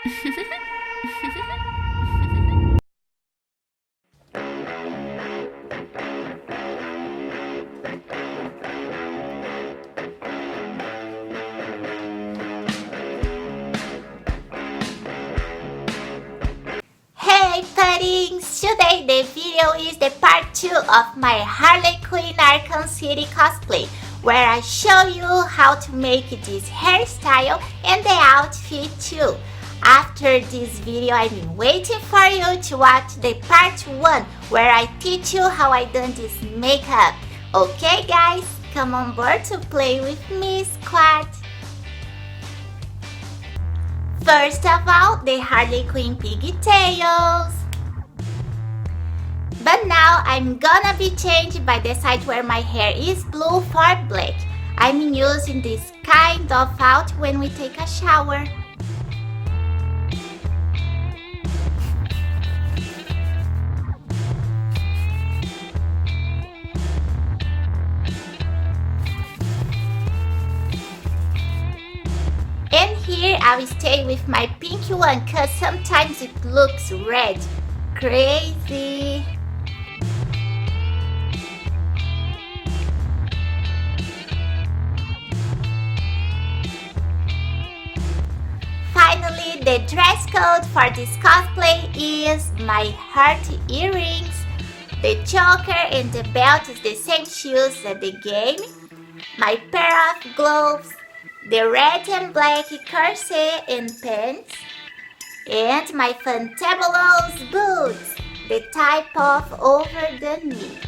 Hey Puddins! Today the video is the part 2 of my Harley Quinn Arkham City cosplay, where I show you how to make this hairstyle and the outfit too. After this video, I've been waiting for you to watch the part 1 where I teach you how I done this makeup. Okay guys, come on board to play with me, squad! First of all, the Harley Quinn pigtails. But now I'm gonna be changed by the side where my hair is blue for black. I'm using this kind of out when we take a shower. And here I will stay with my pink one cause sometimes it looks red. Crazy! Finally, the dress code for this cosplay is my heart earrings. The choker and the belt is the same shoes as the game. My pair of gloves. The red and black corset and pants, and my fantabulous boots, the type of over the knee.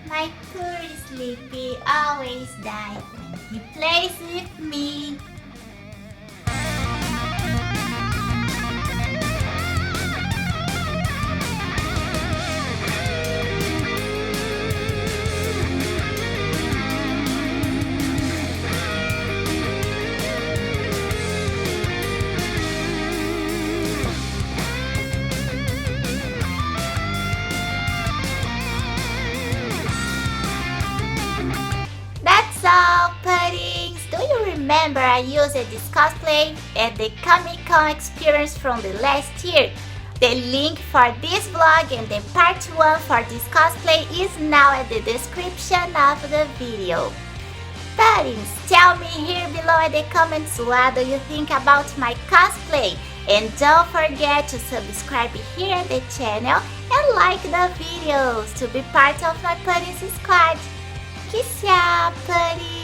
My poor Sleepy always dies when he plays with me. So, Puddins, do you remember I used this cosplay at the Comic Con experience from the last year? The link for this vlog and the part 1 for this cosplay is now at the description of the video. Puddins, tell me here below in the comments what do you think about my cosplay, and don't forget to subscribe here at the channel and like the videos to be part of my Puddins squad. Kiss ya, Puddins!